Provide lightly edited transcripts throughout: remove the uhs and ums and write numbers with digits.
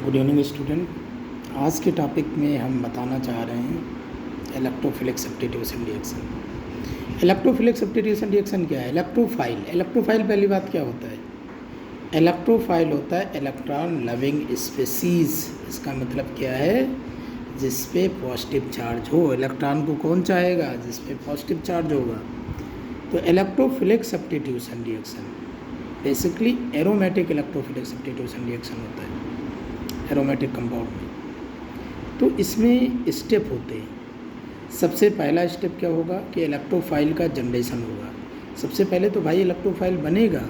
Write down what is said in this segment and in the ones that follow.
Good evening student. आज के topic में हम बताना चाह रहे हैं electrophilic substitution reaction. Electrophilic substitution reaction क्या है? इलेक्ट्रोफाइल पहली बात क्या होता है? इलेक्ट्रोफाइल होता है इलेक्ट्रॉन लविंग स्पीसीज। इसका मतलब क्या है? जिस पे पॉजिटिव चार्ज हो। इलेक्ट्रॉन को कौन चाहेगा? जिस पे पॉजिटिव चार्ज होगा। तो electrophilic substitution reaction basically aromatic electrophilic substitution reaction होता है एरोमेटिक कंपाउंड में। तो इसमें स्टेप होते हैं। सबसे पहला स्टेप क्या होगा कि इलेक्ट्रोफाइल का जनरेशन होगा। सबसे पहले तो भाई इलेक्ट्रोफाइल बनेगा।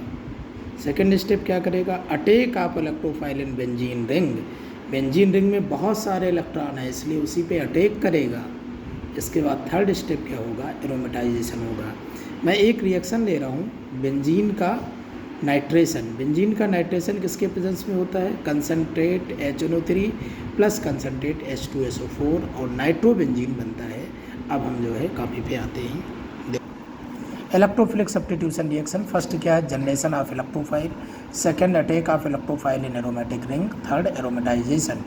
सेकंड स्टेप क्या करेगा? Attack of electrophile in benzene ring. Benzene ring में बहुत सारे इलेक्ट्रॉन है, इसलिए उसी पे अटैक करेगा। इसके बाद थर्ड स्टेप क्या होगा? एरोमेटाइजेशन होगा। मैं एक रिएक्शन ले रहा हूँ बेंजीन का नाइट्रेशन। बेंजीन का नाइट्रेशन किसके प्रेजेंस में होता है? Concentrate HNO3 plus concentrate H2SO4 और नाइट्रोबेंजीन बनता है। अब हम जो है कॉपी पे आते हैं। इलेक्ट्रोफिलिक सब्स्टिट्यूशन रिएक्शन फर्स्ट क्या है? Generation of electrophile. Second attack of electrophile in aromatic ring. Third aromatisation.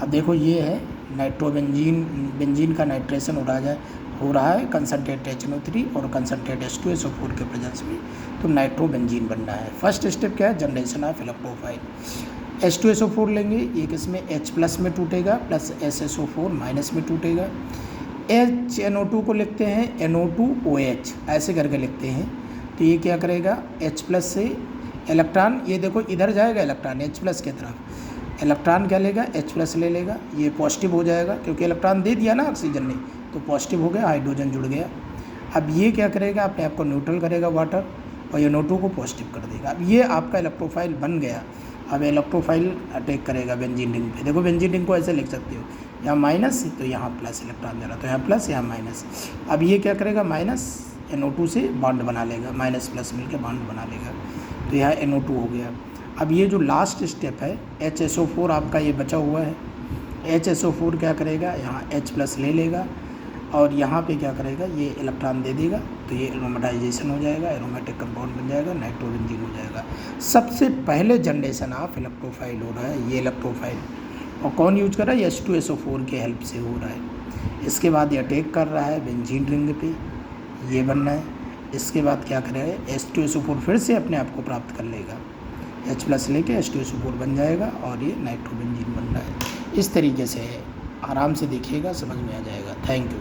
अब देखो ये है बेंजीन का नाइट्रेशन हो रहा है कंसनट्रेट HNO3 और कंसनट्रेट H2SO4 के प्रेजेंस में, तो नाइट्रोबेंजीन बनना है। फर्स्ट स्टेप क्या है? Generation of electrophile. H2SO4 लेंगे, एक इसमें H प्लस में टूटेगा प्लस SSO4 माइनस में टूटेगा। HNO2 को लिखते हैं NO2OH, ऐसे करके लिखते हैं। तो ये क्या करेगा? H प्लस से इलेक्ट्रॉन, ये देखो इधर जाएगा इलेक्ट्रॉन H प्लस की तरफ। इलेक्ट्रॉन क्या लेगा? H प्लस ले लेगा। ये पॉजिटिव हो जाएगा क्योंकि इलेक्ट्रॉन दे दिया ना ऑक्सीजन ने, तो पॉजिटिव हो गया, हाइड्रोजन जुड़ गया। अब ये क्या करेगा? अपने आप को न्यूट्रल करेगा वाटर, और ये NO2 को पॉजिटिव कर देगा। अब ये आपका इलेक्ट्रोफाइल बन गया। अब इलेक्ट्रोफाइल अटैक करेगा बेंजीन रिंग पे। देखो बेंजीन रिंग को ऐसे लिख सकते हो, यहाँ माइनस तो यहाँ प्लस इलेक्ट्रॉन जा रहा, तो यहाँ प्लस यहाँ माइनस। अब ये क्या करेगा? माइनस NO2 से बॉन्ड बना लेगा, माइनस प्लस मिलकर बॉन्ड बना लेगा, तो यहाँ NO2 हो गया। अब ये जो लास्ट स्टेप है HSO4 आपका ये बचा हुआ है। HSO4 क्या करेगा? यहाँ H प्लस ले लेगा और यहाँ पे क्या करेगा? ये इलेक्ट्रॉन दे देगा, तो ये एरोमेटाइजेशन हो जाएगा, एरोमेटिक कंपाउंड बन जाएगा, नाइट्रोबेंजीन हो जाएगा। सबसे पहले जनरेशन ऑफ इलेक्ट्रोफाइल हो रहा है ये इलेक्ट्रोफाइल, और कौन यूज कर रहा है? H2SO4 के हेल्प से हो रहा है। इसके बाद ये अटैक कर रहा है बेंजीन रिंग पे, ये बनना है। इसके बाद क्या करेगा? H2SO4 फिर से अपने आप को प्राप्त कर लेगा, H प्लस लेके H2SO4 बन जाएगा और ये नाइट्रोबेंजीन बन रहा है। इस तरीके से आराम से देखिएगा, समझ में आ जाएगा। Thank you.